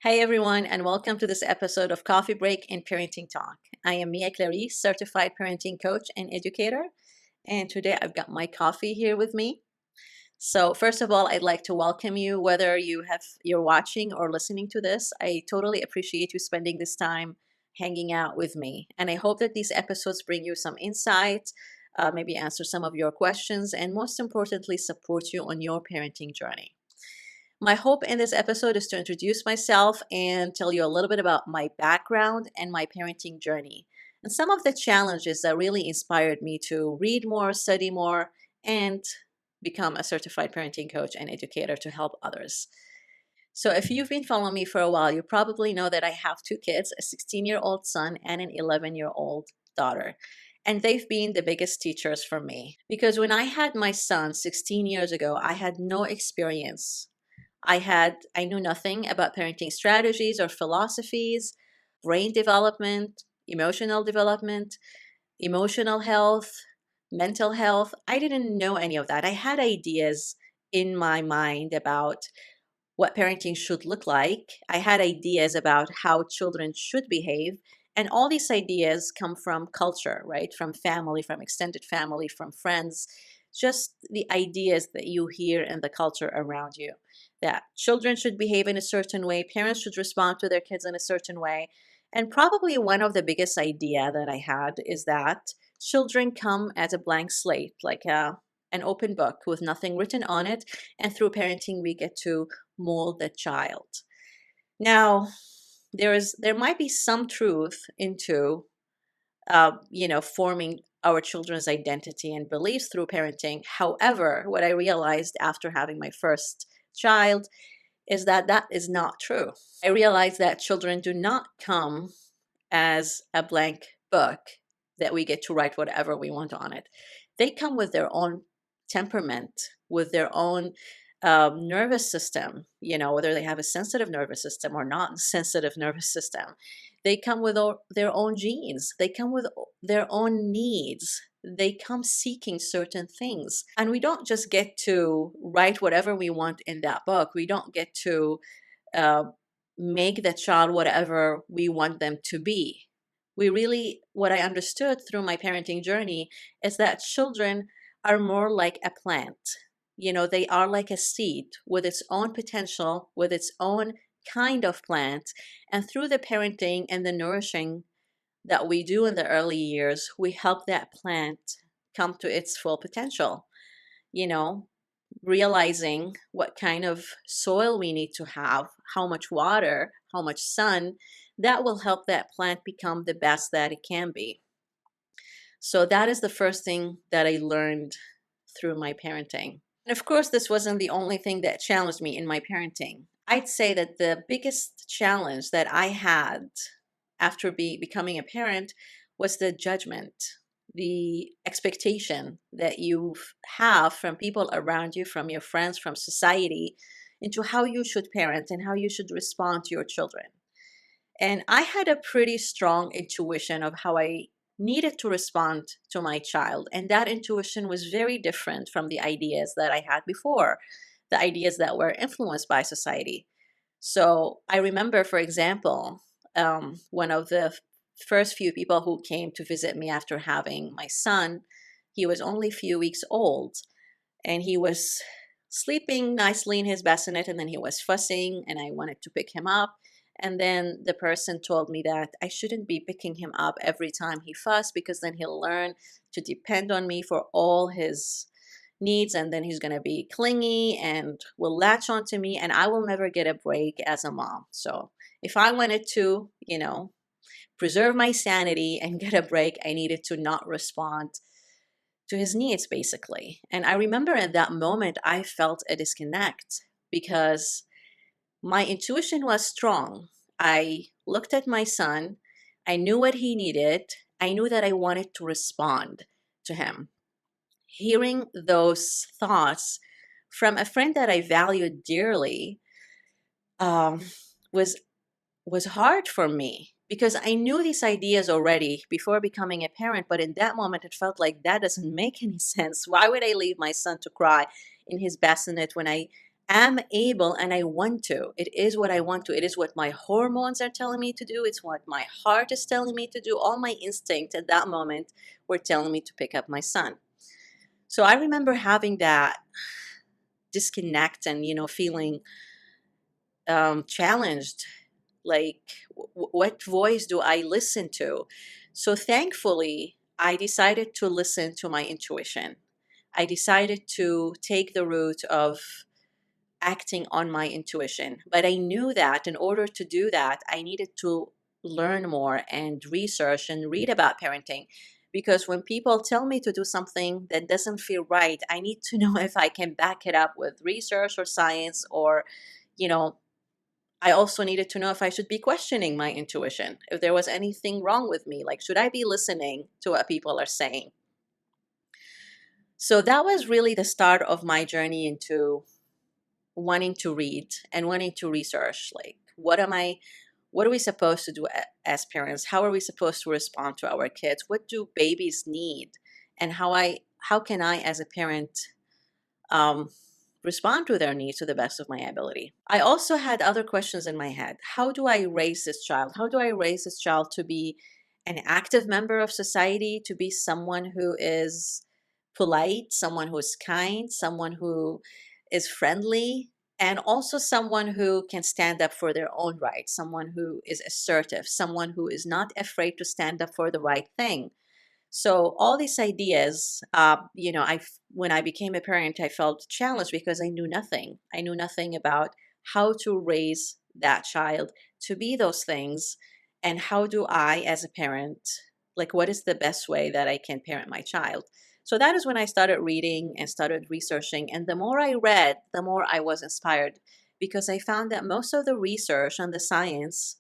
Hi, everyone, and welcome to this episode of Coffee Break and Parenting Talk. I am Mia Clarice, certified parenting coach and educator, and today I've got my coffee here with me. So, first of all, I'd like to welcome you, whether you're watching or listening to this. I totally appreciate you spending this time hanging out with me, and I hope that these episodes bring you some insight, maybe answer some of your questions, and most importantly, support you on your parenting journey. My hope in this episode is to introduce myself and tell you a little bit about my background and my parenting journey, and some of the challenges that really inspired me to read more, study more, and become a certified parenting coach and educator to help others. So, if you've been following me for a while, you probably know that I have two kids, a 16-year-old son and an 11-year-old daughter. And they've been the biggest teachers for me because when I had my son 16 years ago, I had no experience. I knew nothing about parenting strategies or philosophies, brain development, emotional health, mental health. I didn't know any of that. I had ideas in my mind about what parenting should look like. I had ideas about how children should behave. And all these ideas come from culture, right? From family, from extended family, from friends, just the ideas that you hear in the culture around you. That children should behave in a certain way, parents should respond to their kids in a certain way. And probably one of the biggest idea that I had is that children come as a blank slate, like an open book with nothing written on it. And through parenting, we get to mold the child. Now, there might be some truth into forming our children's identity and beliefs through parenting. However, what I realized after having my first child is that that is not true. I realized that children do not come as a blank book that we get to write whatever we want on it. They come with their own temperament, with their own nervous system, whether they have a sensitive nervous system or not sensitive nervous system. They come with their own genes. They come with their own needs. They come seeking certain things. And we don't just get to write whatever we want in that book. We don't get to uh, make the child whatever we want them to be. What I understood through my parenting journey is that children are more like a plant. They are like a seed with its own potential, with its own kind of plant. And through the parenting and the nourishing that we do in the early years, we help that plant come to its full potential. You know, Realizing what kind of soil we need to have, how much water, how much sun, that will help that plant become the best that it can be. So that is the first thing that I learned through my parenting. And of course, this wasn't the only thing that challenged me in my parenting. I'd say that the biggest challenge that I had after becoming a parent was the judgment, the expectation that you have from people around you, from your friends, from society, into how you should parent and how you should respond to your children. And I had a pretty strong intuition of how I needed to respond to my child. And that intuition was very different from the ideas that I had before, the ideas that were influenced by society. So I remember, for example, one of the first few people who came to visit me after having my son, he was only a few weeks old and he was sleeping nicely in his bassinet, and then he was fussing and I wanted to pick him up. And then the person told me that I shouldn't be picking him up every time he fussed because then he'll learn to depend on me for all his needs, and then he's going to be clingy and will latch onto me and I will never get a break as a mom. So if I wanted to, preserve my sanity and get a break, I needed to not respond to his needs, basically. And I remember at that moment, I felt a disconnect because my intuition was strong. I looked at my son, I knew what he needed, I knew that I wanted to respond to him. Hearing those thoughts from a friend that I valued dearly um, was was hard for me because I knew these ideas already before becoming a parent, but in that moment it felt like that doesn't make any sense. Why would I leave my son to cry in his bassinet when am able and I want to. It is what I want to. It is what my hormones are telling me to do. It's what my heart is telling me to do. All my instincts at that moment were telling me to pick up my son. So I remember having that disconnect and, feeling challenged. Like, what voice do I listen to? So thankfully, I decided to listen to my intuition. I decided to take the route of acting on my intuition. But I knew that in order to do that, I needed to learn more and research and read about parenting. Because when people tell me to do something that doesn't feel right, I need to know if I can back it up with research or science, or, you know, I also needed to know if I should be questioning my intuition, if there was anything wrong with me. Like, should I be listening to what people are saying? So that was really the start of my journey into wanting to read and wanting to research. Like, what are we supposed to do as parents? How are we supposed to respond to our kids? What do babies need? And how can I as a parent um, respond to their needs to the best of my ability? I also had other questions in my head. How do I raise this child? How do I raise this child to be an active member of society, to be someone who is polite, someone who is kind, someone who is friendly, and also someone who can stand up for their own rights, someone who is assertive, someone who is not afraid to stand up for the right thing? So all these ideas, I when I became a parent, I felt challenged because I knew nothing. I knew nothing about how to raise that child to be those things, and how do I, as a parent, like, what is the best way that I can parent my child? So that is when I started reading and started researching, and the more I read, the more I was inspired, because I found that most of the research and the science,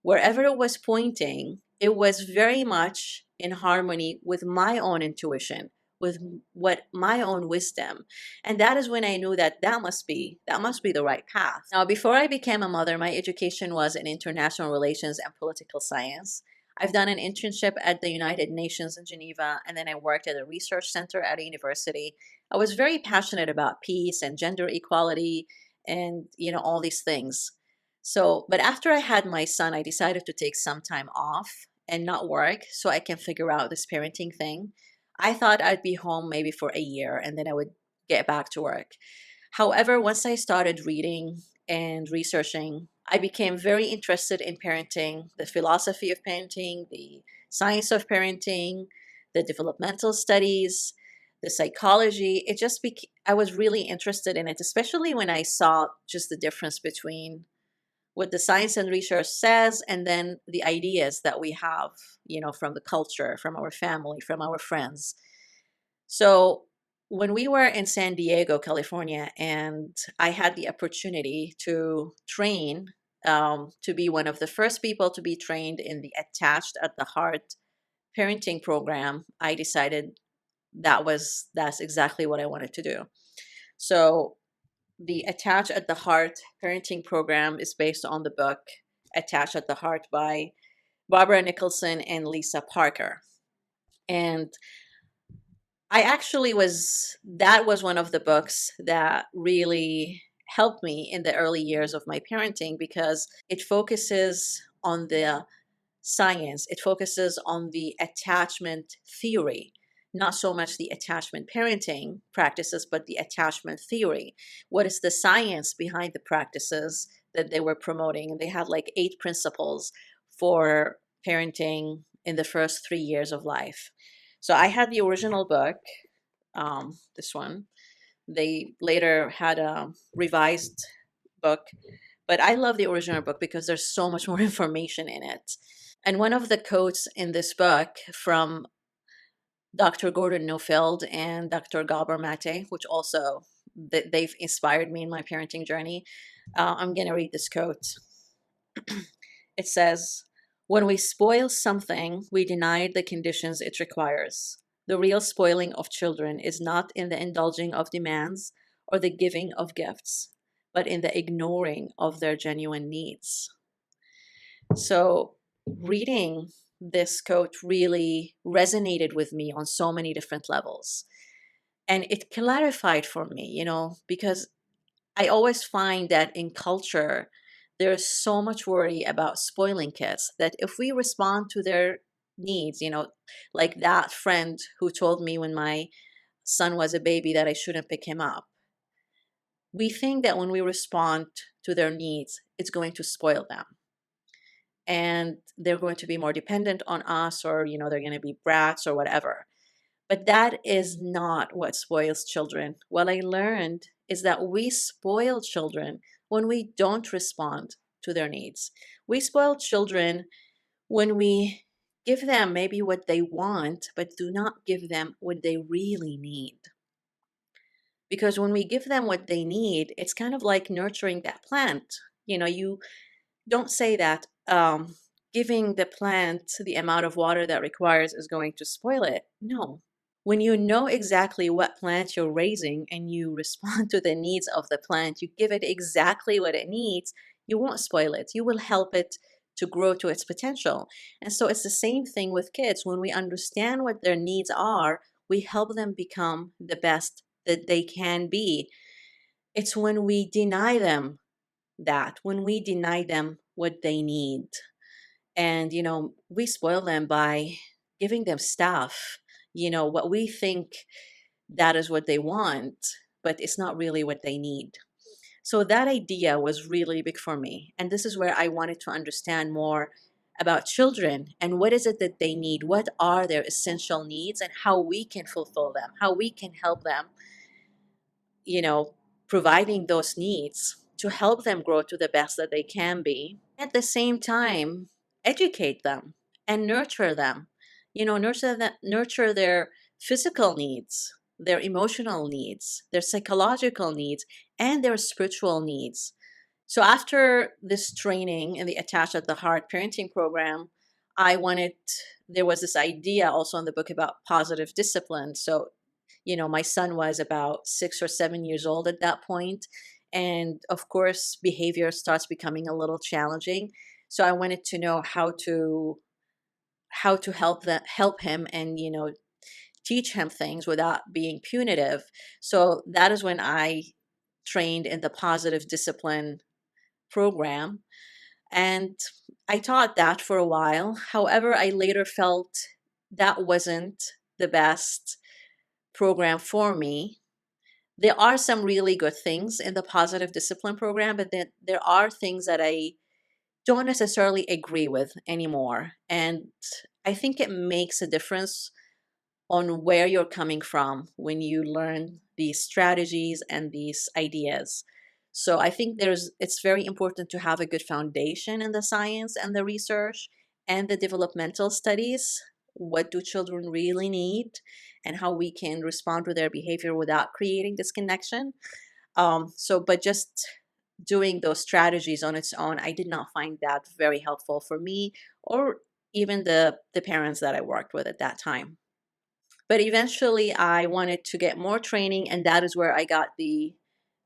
wherever it was pointing, it was very much in harmony with my own intuition, with what my own wisdom. And that is when I knew that that must be the right path. Now, before I became a mother, my education was in international relations and political science. I've done an internship at the United Nations in Geneva, and then I worked at a research center at a university. I was very passionate about peace and gender equality and, all these things. So, but after I had my son, I decided to take some time off and not work so I can figure out this parenting thing. I thought I'd be home maybe for a year and then I would get back to work. However, once I started reading and researching, I became very interested in parenting, the philosophy of parenting, the science of parenting, the developmental studies, the psychology. I was really interested in it, especially when I saw just the difference between what the science and research says and then the ideas that we have, from the culture, from our family, from our friends. So when we were in San Diego, California, and I had the opportunity to train, to be one of the first people to be trained in the Attached at the Heart parenting program, I decided that's exactly what I wanted to do. So the Attached at the Heart parenting program is based on the book Attached at the Heart by Barbara Nicholson and Lisa Parker. And that was one of the books that really helped me in the early years of my parenting, because it focuses on the science, it focuses on the attachment theory, not so much the attachment parenting practices, but the attachment theory. What is the science behind the practices that they were promoting? And they had like 8 principles for parenting in the first 3 years of life. So I had the original book, this one. They later had a revised book, but I love the original book because there's so much more information in it. And one of the quotes in this book from Dr. Gordon Neufeld and Dr. Gabor Mate, which also they've inspired me in my parenting journey. I'm going to read this quote. It says, "When we spoil something, we deny the conditions it requires. The real spoiling of children is not in the indulging of demands or the giving of gifts, but in the ignoring of their genuine needs." So, reading this quote really resonated with me on so many different levels. And it clarified for me, because I always find that in culture, there's so much worry about spoiling kids that if we respond to their needs, like that friend who told me when my son was a baby that I shouldn't pick him up, we think that when we respond to their needs, it's going to spoil them. And they're going to be more dependent on us, or, they're going to be brats or whatever. But that is not what spoils children. What I learned is that we spoil children when we don't respond to their needs. We spoil children when we give them maybe what they want, but do not give them what they really need. Because when we give them what they need, it's kind of like nurturing that plant. You don't say that giving the plant the amount of water that requires is going to spoil it. No. When you know exactly what plant you're raising and you respond to the needs of the plant, you give it exactly what it needs, you won't spoil it. You will help it to grow to its potential. And so it's the same thing with kids. When we understand what their needs are, we help them become the best that they can be. It's when we deny them when we deny them what they need. And, we spoil them by giving them stuff, what we think that is what they want, but it's not really what they need. So that idea was really big for me. And this is where I wanted to understand more about children and what is it that they need, what are their essential needs, and how we can fulfill them, how we can help them, you know, providing those needs to help them grow to the best that they can be. At the same time, educate them and nurture them. Nurture their physical needs, their emotional needs, their psychological needs, and their spiritual needs. So after this training in the Attached at the Heart parenting program, there was this idea also in the book about positive discipline. So, my son was about 6 or 7 years old at that point. And of course, behavior starts becoming a little challenging. So I wanted to know how to help him and, teach him things without being punitive. So that is when I trained in the positive discipline program. And I taught that for a while. However, I later felt that wasn't the best program for me. There are some really good things in the positive discipline program, but then there are things that I don't necessarily agree with anymore. And I think it makes a difference on where you're coming from when you learn these strategies and these ideas. So I think it's very important to have a good foundation in the science and the research and the developmental studies. What do children really need, and how we can respond to their behavior without creating disconnection. But just doing those strategies on its own, I did not find that very helpful for me or even the parents that I worked with at that time. But eventually, I wanted to get more training, and that is where I got the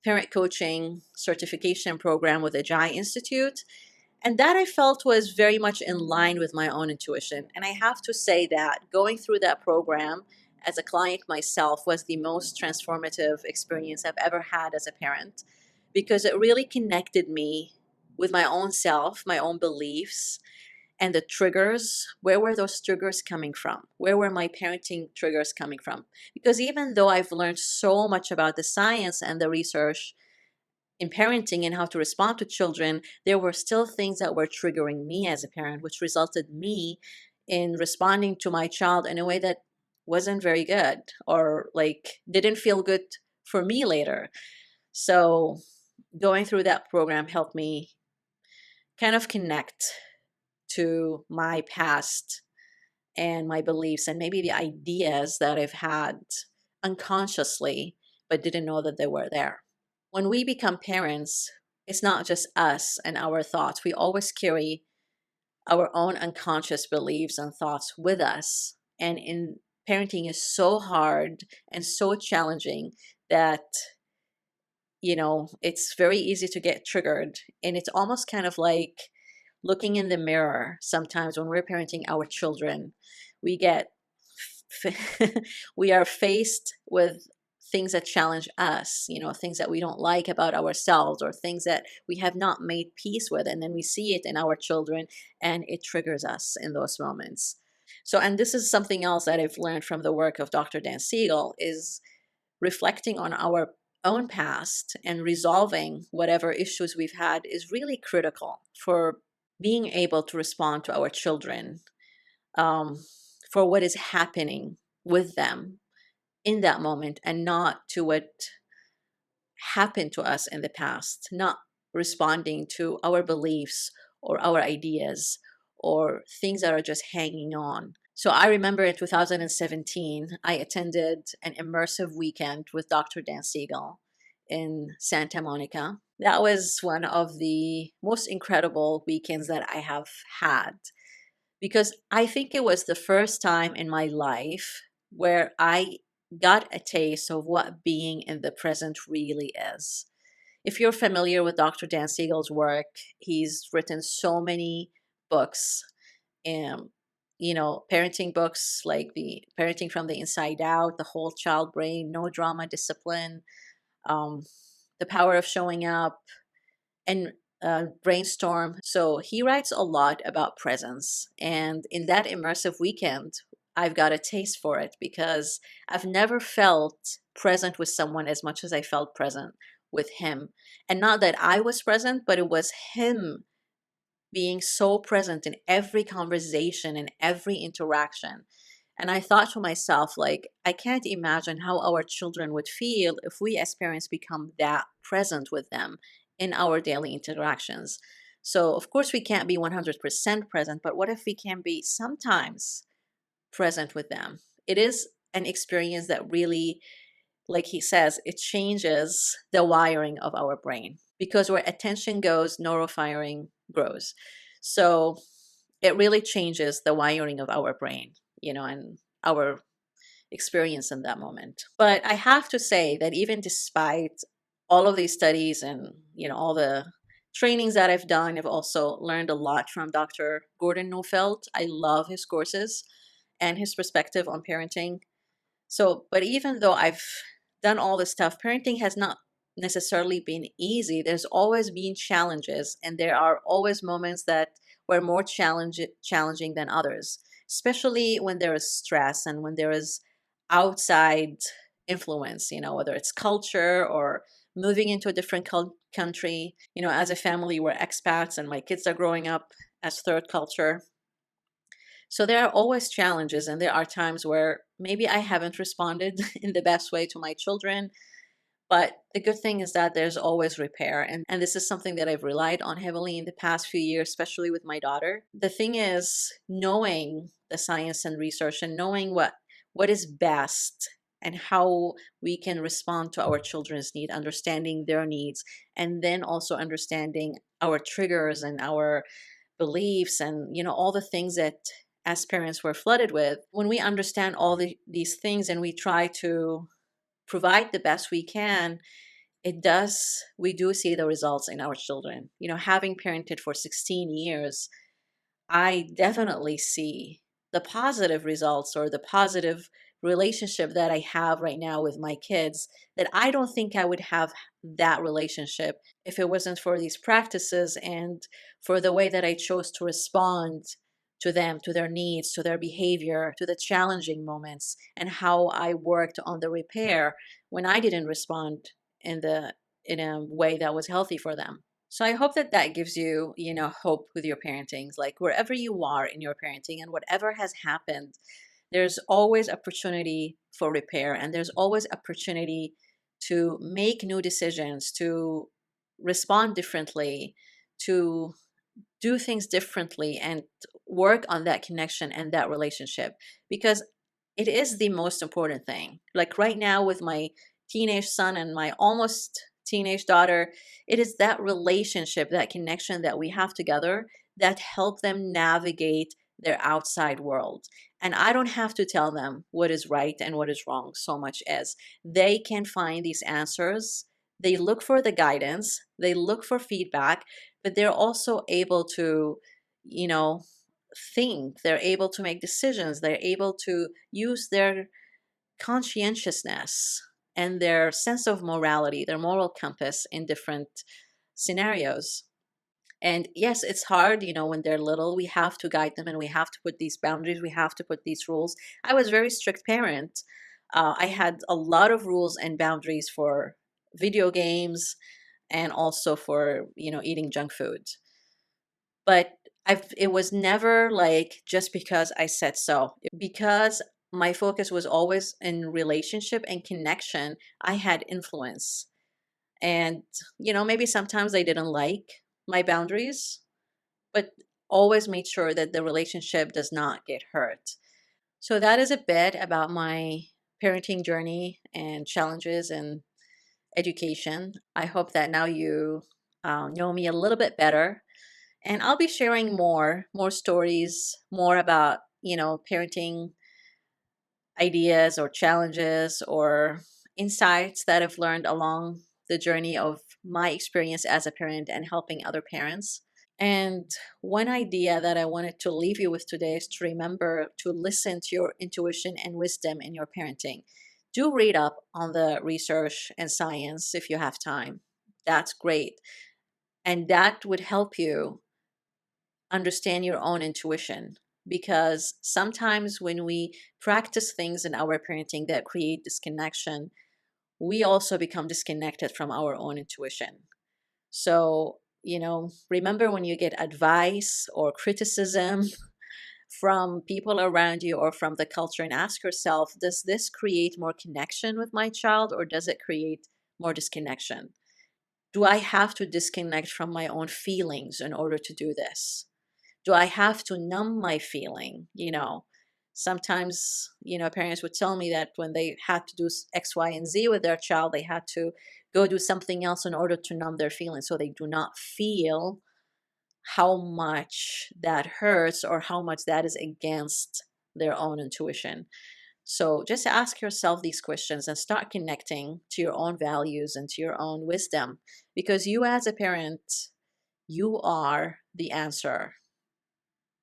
parent coaching certification program with the Jai Institute. And that I felt was very much in line with my own intuition. And I have to say that going through that program as a client myself was the most transformative experience I've ever had as a parent, because it really connected me with my own self, my own beliefs, and the triggers. Where were those triggers coming from? Where were my parenting triggers coming from? Because even though I've learned so much about the science and the research in parenting and how to respond to children, there were still things that were triggering me as a parent, which resulted me in responding to my child in a way that wasn't very good, or like didn't feel good for me later. So going through that program helped me kind of connect to my past and my beliefs and maybe the ideas that I've had unconsciously but didn't know that they were there. When we become parents, it's not just us and our thoughts. We always carry our own unconscious beliefs and thoughts with us. And in parenting is so hard and so challenging that it's very easy to get triggered. And it's almost kind of like looking in the mirror sometimes when we're parenting our children. We get we are faced with things that challenge us, things that we don't like about ourselves or things that we have not made peace with. And then we see it in our children and it triggers us in those moments. So, and this is something else that I've learned from the work of Dr. Dan Siegel is reflecting on our own past and resolving whatever issues we've had is really critical for being able to respond to our children, um, for what is happening with them in that moment and not to what happened to us in the past, not responding to our beliefs or our ideas or things that are just hanging on. So I remember in 2017, I attended an immersive weekend with Dr. Dan Siegel in Santa Monica. That was one of the most incredible weekends that I have had because I think it was the first time in my life where I got a taste of what being in the present really is. If you're familiar with Dr. Dan Siegel's work, he's written so many books, um, parenting books like the Parenting from the Inside Out, The Whole Child Brain, No Drama Discipline, um, The Power of Showing Up, and Brainstorm. So he writes a lot about presence. And in that immersive weekend, I've got a taste for it because I've never felt present with someone as much as I felt present with him. And not that I was present, but it was him being so present in every conversation and every interaction. And I thought to myself, like, I can't imagine how our children would feel if we as parents become that present with them in our daily interactions. So, of course, we can't be 100% present, but what if we can be sometimes present with them? It is an experience that really, like he says, it changes the wiring of our brain because where attention goes, neurofiring grows. So it really changes the wiring of our brain, and our experience in that moment. But I have to say that even despite all of these studies and, all the trainings that I've done, I've also learned a lot from Dr. Gordon Neufeld. I love his courses and his perspective on parenting. So, but even though I've done all this stuff, parenting has not necessarily been easy. There's always been challenges, and there are always moments that were more challenging than others, especially when there is stress and when there is outside influence, whether it's culture or moving into a different country. As a family, we're expats, and my kids are growing up as third culture. So there are always challenges, and there are times where maybe I haven't responded in the best way to my children. But the good thing is that there's always repair. And this is something that I've relied on heavily in the past few years, especially with my daughter. The thing is, knowing the science and research and knowing what is best and how we can respond to our children's need, understanding their needs, and then also understanding our triggers and our beliefs and all the things that as parents we're flooded with. When we understand all these things and we try to provide the best we can, we do see the results in our children. Having parented for 16 years, I definitely see the positive results or the positive relationship that I have right now with my kids, that I don't think I would have that relationship if it wasn't for these practices and for the way that I chose to respond to them, to their needs, to their behavior, to the challenging moments, and how I worked on the repair when I didn't respond in a way that was healthy for them. So I hope that that gives you, hope with your parenting. Like wherever you are in your parenting and whatever has happened, there's always opportunity for repair and there's always opportunity to make new decisions, to respond differently, to do things differently and work on that connection and that relationship because it is the most important thing. Like right now with my teenage son and my almost teenage daughter, it is that relationship, that connection that we have together that help them navigate their outside world. And I don't have to tell them what is right and what is wrong so much as they can find these answers. They look for the guidance, they look for feedback, but they're also able to, you know, think, they're able to make decisions, they're able to use their conscientiousness and their sense of morality, their moral compass in different scenarios. And yes, it's hard, when they're little, we have to guide them and we have to put these boundaries, we have to put these rules. I was a very strict parent. I had a lot of rules and boundaries for video games and also for, eating junk food. But it was never like just because I said so. Because my focus was always in relationship and connection, I had influence. And, maybe sometimes I didn't like my boundaries, but always made sure that the relationship does not get hurt. So that is a bit about my parenting journey and challenges and education. I hope that now you know me a little bit better, and I'll be sharing more stories, more about parenting ideas or challenges or insights that I've learned along the journey of my experience as a parent and helping other parents. And one idea that I wanted to leave you with today is to remember to listen to your intuition and wisdom in your parenting. Do read up on the research and science if you have time. That's great. And that would help you understand your own intuition, because sometimes when we practice things in our parenting that create disconnection, we also become disconnected from our own intuition. So, remember when you get advice or criticism from people around you or from the culture, and ask yourself, does this create more connection with my child or does it create more disconnection? Do I have to disconnect from my own feelings in order to do this? Do I have to numb my feeling? Sometimes, parents would tell me that when they had to do X, Y, and Z with their child, they had to go do something else in order to numb their feelings so they do not feel how much that hurts or how much that is against their own intuition. So just ask yourself these questions and start connecting to your own values and to your own wisdom, because you, as a parent, you are the answer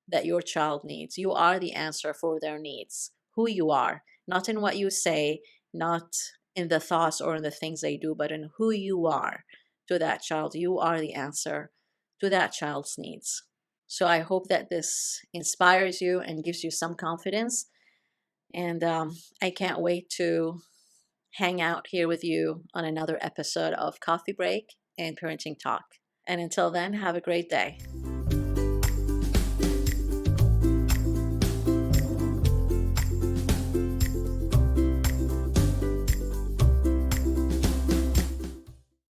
that your child needs. You are the answer for their needs. Who you are, not in what you say, not in the thoughts or in the things they do, but in who you are to that child. You are the answer to that child's needs. So I hope that this inspires you and gives you some confidence. And I can't wait to hang out here with you on another episode of Coffee Break and Parenting Talk. And until then, have a great day.